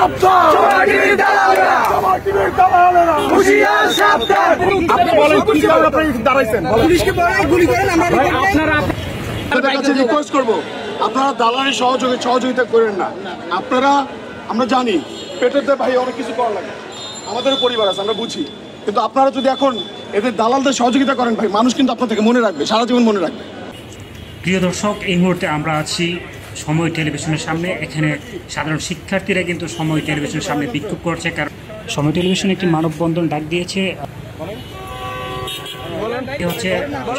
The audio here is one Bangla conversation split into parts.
সাবধান, হুঁশিয়ার সাবধান। আপনি বলেন কি কারণে আপনি দাঁড়াইছেন? পুলিশকে গুলি করেন। আপনারা আপনাদের কাছে রিকোয়েস্ট করবো, আপনারা দালালের সহযোগিতা করেন না। আপনারা, আমরা জানি পেটের ভাই অনেক কিছু করার লাগে, আমাদেরও পরিবার আছে, আমরা বুঝি, কিন্তু আপনারা যদি এখন এদের দালালদের সহযোগিতা করেন ভাই, মানুষ কিন্তু আপনার থেকে মনে রাখবে, সারা জীবন মনে রাখবে। প্রিয় দর্শক, এই মুহূর্তে আমরা আছি সময় টেলিভিশনের সামনে। এখানে সাধারণ শিক্ষার্থীরা কিন্তু সময় টেলিভিশনের সামনে বিক্ষোভ করছে, কারণ সময় টেলিভিশন একটি মানববন্ধন ডাক দিয়েছে। হচ্ছে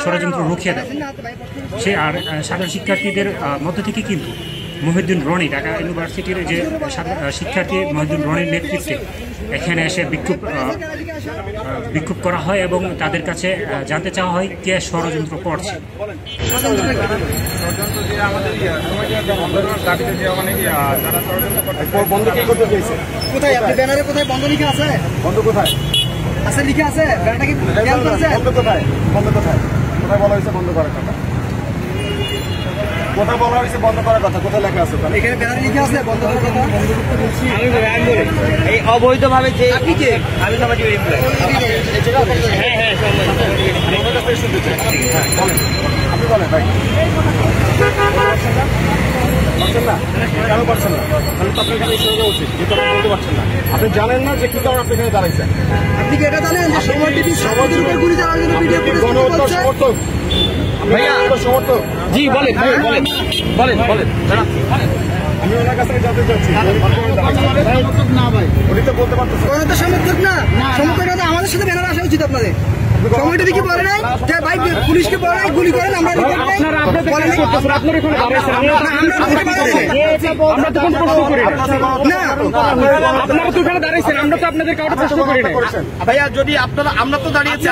ষড়যন্ত্র রুখিয়ে দেয় সে, আর সাধারণ শিক্ষার্থীদের মধ্য থেকে কিন্তু মহিউদ্দিন রনি, ঢাকা ইউনিভার্সিটির যে শিক্ষার্থী মহিউদ্দিন রনির নেতৃত্বে এখানে এসে বিক্ষোভ করা হয় এবং তাদের কাছে জানতে চাওয়া হয় কে ষড়যন্ত্র করছে। কোথায় আপনি ব্যানারে কোথায় বন্ধ লিখা আছে? বন্ধ কোথায় আছে? লিখা আছে ব্যানারটা কি খেয়াল করেছেন? বন্ধ কোথায়? বন্ধ কোথায়? কোথায় বলা হয়েছে বন্ধ করার কথা? কোথায় বলা হয়েছে বন্ধ করার কথা? কোথায় লেখা আছে? এখানে ব্যানারে লিখা আছে বন্ধ করার কথা। এই অবৈধভাবে যে আপনি কে? আমি সবাই আপনি বলেন ভাই, কেন পারছেন না? তাহলে তো আপনার এখানে এসে উচিত, কিন্তু আপনি বলতে পারছেন না। আপনি জানেন না যে কি কারণ আপনি এখানে দাঁড়াইছেন। আপনি কি এটা জানেন যে সময় টিভি সমাজের উপর গুলি চালানোর জন্য ভিডিও করে গণহত্যার সমর্থক? সমর্থক? জি বলেন বলেন বলেন। আমি ওনার কাছ থেকে জানতে চাচ্ছি, না ভাই, উনি তো বলতে পারতেছেন। গণহত্যা সমর্থক না, সমর্থক না, আমাদের সাথে ব্যানার আসা উচিত আপনাদের। সময় টিভি কি বলে নাই যে ভাই পুলিশকে বলে নাই গুলি করেন? আমরা রিপোর্ট নাই, বলে নাই। আমরা তো কোনো প্রশ্ন করি না, আপনারা তো এখানে দাঁড়িয়েছেন, আমরা তো আপনাদের কাউকে প্রশ্ন করি না ভাইয়া। যদি আপনারা, আমরা তো দাঁড়িয়েছি,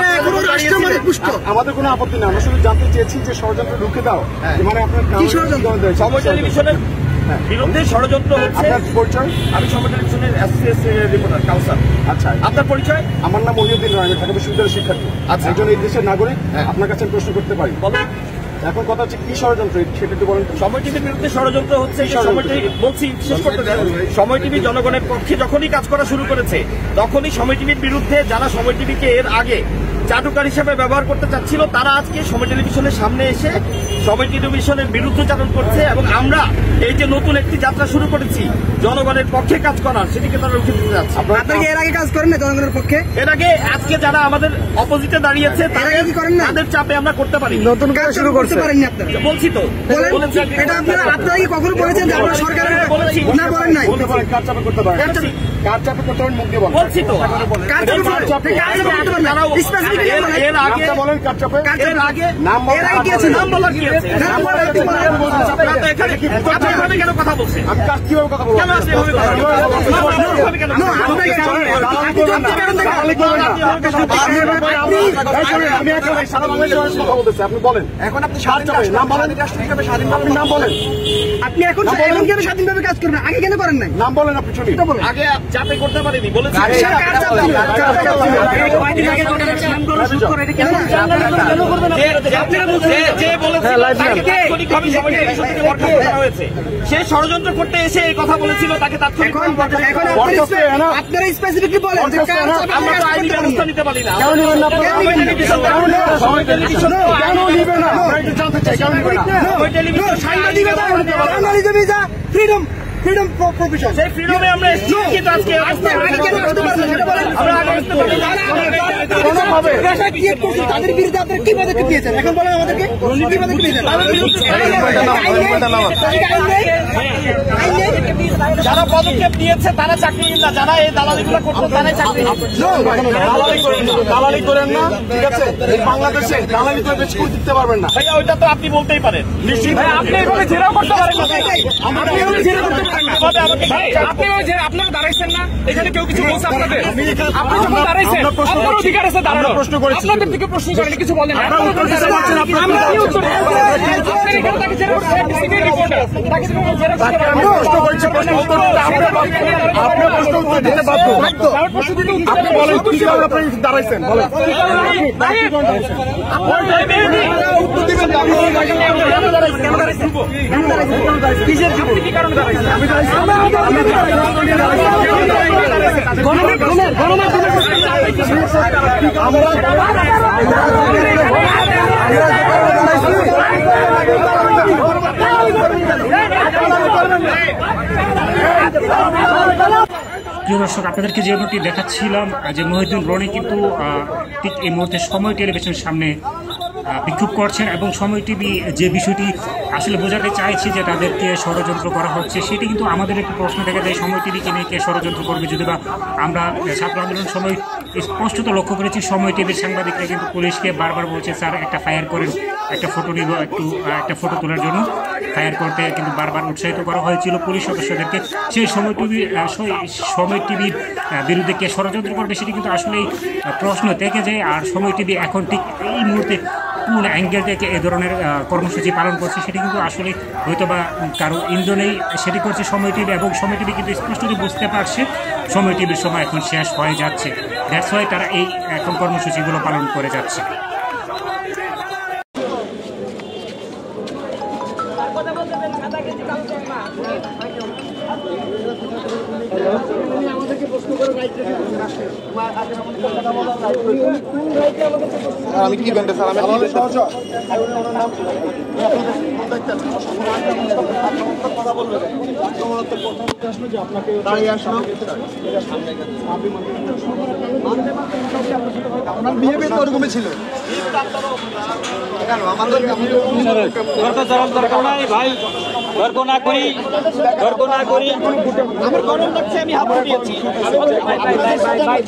আমাদের কোনো আপত্তি না, আমরা শুধু জানতে চেয়েছি যে ষড়যন্ত্র ঢুকে দাও, মানে আপনার কি ষড়যন্ত্র? সময় টেলিভিশনের বিরুদ্ধে ষড়যন্ত্র হচ্ছে। আপনার পরিচয়? আমি সময় টেলিভিশনের এসসিএস রিপোর্টার কাউসার। আচ্ছা, আপনার পরিচয়? আমার নাম মহিউদ্দিন রনি, আমি ঢাকা বিশ্ববিদ্যালয়ের শিক্ষার্থী। আচ্ছা, একজন এই দেশের নাগরিক। আপনার কাছে আমি প্রশ্ন করতে পারি? বলুন। এখন কথা হচ্ছে কি ষড়যন্ত্র, সেটা একটু বলেন। সময় টিভির বিরুদ্ধে ষড়যন্ত্র হচ্ছে। সময় টিভি, বলছি শেষ করতে দেন। সময় টিভি জনগণের পক্ষে যখনই কাজ করা শুরু করেছে, তখনই সময় টিভির বিরুদ্ধে যারা সময় টিভিকে এর আগে চাটুকার হিসেবে ব্যবহার করতে চাচ্ছিল, তারা আজকে সময় টেলিভিশনের সামনে এসে সময় টেলিভিশনের বিরুদ্ধচারণ করছে। এবং আমরা এই যে নতুন একটি যাত্রা শুরু করেছি জনগণের পক্ষে কাজ করার, সেটিকে তারা রুখে দিতে যাচ্ছে। আপনারা এর আগে কাজ করেন না জনগণের পক্ষে? এর আগে আজকে যারা আমাদের অপোজিটে দাঁড়িয়েছে তাদের চাপে আমরা করতে পারি। নতুন কাজ শুরু করতে পারেননি আপনারা? বলছি তো, বলেছি। এটা আপনারা কি কখনো বলেছেন যে আপনারা সরকারের বলেছি না? বলেন নাই। বলতে পারেন কার চাপে করতে পারেন? কার চাপে করতে পারেন? মুখ দিয়ে বলেন। বলছি তো, কার চাপে করতে পারেন? স্পেসিফিক্যালি এর আগে বলেন কার চাপে? এর আগে নাম বলেন। নাম বলার কি আছে? নাম বলার কি আছে? এখানে এভাবে কেন কথা বলছে? আমি কাজ কিভাবে কথা বলবো? কেন আসলে এভাবে কথা বলছে? আপনি বলেন, এখন আপনি নাম বলেন। আপনি নাম বলেন। আপনি এখন স্বাধীনভাবে কাজ করেন, আগে কেন করেন নাই? নাম বলেন আপনি। শুনি আগে চাপে করতে পারিনি বলেছি। সে ষড়যন্ত্র করতে এসে এই কথা বলেছিল, তাকে তাৎক্ষণিক আপনারা স্পেসিফিকলি বলেন আমরা তো আইনি ব্যবস্থা নিতে পারি না। ফ্রিডম প্রফেশন, সেই ফ্রিডমে আমরা এসেছি, কিন্তু আজকে তাদের বিরুদ্ধে আপনারা কি পদক্ষেপ দিয়েছেন? এখন বলেন আমাদেরকে কি পদক্ষেপ দিয়েছেন? যারা পদক্ষেপ নিয়েছে তারা চাকরি না, যারা এই দালালিগুলো করতো তারাই চাকরি। দালালি করেন না, ঠিক আছে? বাংলাদেশে দালালি করে বেশি করে দিতে পারবেন না ভাইয়া, ওইটা তো আপনি বলতেই পারেন। নিশ্চিত আপনি এভাবে জেরাও করতে পারেন না। আপনারা দাঁড়াইছেন না, এখানে কেউ কিছু বলছে আপনাদের? আপনি যখন দাঁড়াইছেন, আপনার অধিকার আছে দাঁড়ানোর। প্রশ্ন করেছি, আপনাদের থেকে প্রশ্ন করেন, কিছু বলেন। আপনি বলেন কি কারণে আপনি দাঁড়াইছেন? বলেন। কিসের যুব? কি কারণে দাঁড়াইছেন? প্রিয় দর্শক, আপনাদেরকে যেমনটি দেখাচ্ছিলাম যে মহিউদ্দিন রনি কিন্তু ঠিক এই মুহূর্তে সময় টেলিভিশনের সামনে বিক্ষোভ করছেন এবং সময় টিভি যে বিষয়টি আসলে বোঝাতে চাইছে যে তাদেরকে ষড়যন্ত্র করা হচ্ছে, সেটি কিন্তু আমাদের একটি প্রশ্ন থেকে যায় সময় টিভিকে নিয়ে কে ষড়যন্ত্র করবে। যদি বা আমরা ছাত্র আন্দোলন সময় স্পষ্টত লক্ষ্য করেছি সময় টিভির সাংবাদিকরা কিন্তু পুলিশকে বারবার বলছে স্যার একটা ফায়ার করেন, একটা ফটো নিব, একটা ফটো তোলার জন্য ফায়ার করতে কিন্তু বারবার উৎসাহিত করা হয়েছিল পুলিশ সদস্যদেরকে। সেই সময় টিভির বিরুদ্ধে কে ষড়যন্ত্র করবে সেটি কিন্তু আসলেই প্রশ্ন থেকে যায়। আর সময় টিভি এখন ঠিক এই মুহূর্তে কোন অ্যাঙ্গেল থেকে এ ধরনের কর্মসূচি পালন করছে সেটি কিন্তু আসলে হয়তো বা কারো ইন্দ্রনেই সেটি করছে সময় টিভি, এবং সময় টিভি কিন্তু স্পষ্টতই বুঝতে পারছে সময় টিভির সময় এখন শেষ হয়ে যাচ্ছে। দ্যাটস ওয়াই তারা এই এখন কর্মসূচিগুলো পালন করে যাচ্ছে। আমি কি ব্যান্ডে স্যার, আমি কথা বলবেন যে আপনাকে দাঁড়িয়ে আসলো আপনার বিহেভিয়ার তো ওরকমই ছিল। কেন আমাদের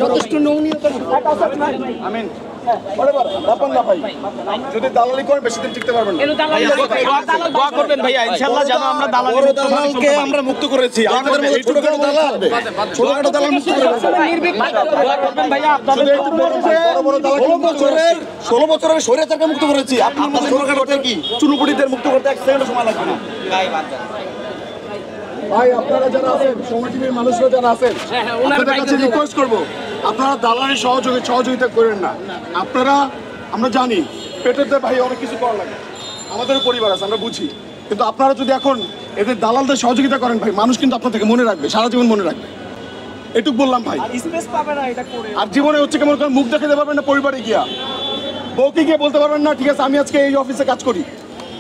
যথেষ্ট নৌনীয়তা যদি দালালি করেন বেশি দিন টিকতে পারবেন দালালকে আমরা মুক্ত করেছি। আমাদের মধ্যে ছোটখাটো দালাল মুক্ত করেছি। 16 বছরের স্বৈরাচারকে মুক্ত করেছি। আপনার মধ্যে ছোটখাটো কি চুনুপুটিদের মুক্ত করতে 1 সেকেন্ড সময় লাগবে না। ভাই আপনারা যারা আছেন, সময় টিভির মানুষরা যারা আছেন, আপনাদের কাছে রিকোয়েস্ট করবো আপনারা দালালি সহযোগিতা করেন না। আপনারা, আমরা জানি পেটের দায়ে ভাই অনেক কিছু করা লাগে, আমাদেরও পরিবার আছে, আমরা বুঝি, কিন্তু আপনারা যদি এখন এদের দালালদের সহযোগিতা করেন ভাই, মানুষ কিন্তু আপনার থেকে মনে রাখবে, সারা জীবন মনে রাখবে। এটুকু বললাম ভাই। আর জীবনে হচ্ছে কেমন মুখ দেখাতে পারবেন না পরিবারে গিয়া, বউকে গিয়ে বলতে পারবেন না ঠিক আছে আমি আজকে এই অফিসে কাজ করি,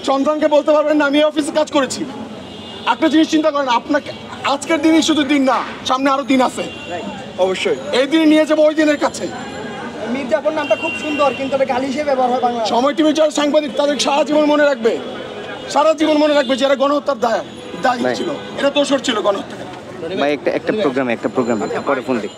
সন্তানকে বলতে পারবেন না আমি এই অফিসে কাজ করেছি। একটা জিনিস চিন্তা করেন, আপনাকে আজকের দিনই শুধু দিন না, সামনে আরো দিন আছে, অবশ্যই এই দিন নিয়ে যাবো ওই দিনের কাছে। মির্জাপুর নামটা খুব সুন্দর, কিন্তু এটা গালি হিসেবে ব্যবহার হয় বাংলা। সময় টিভির যারা সাংবাদিক তাদের সারা জীবন মনে রাখবে, সারা জীবন মনে রাখবে যারা গণহত্যার দায়ী ছিল, এটা দোষর ছিল গণহত্যা। ভাই একটা প্রোগ্রাম পরে ফোন দিই।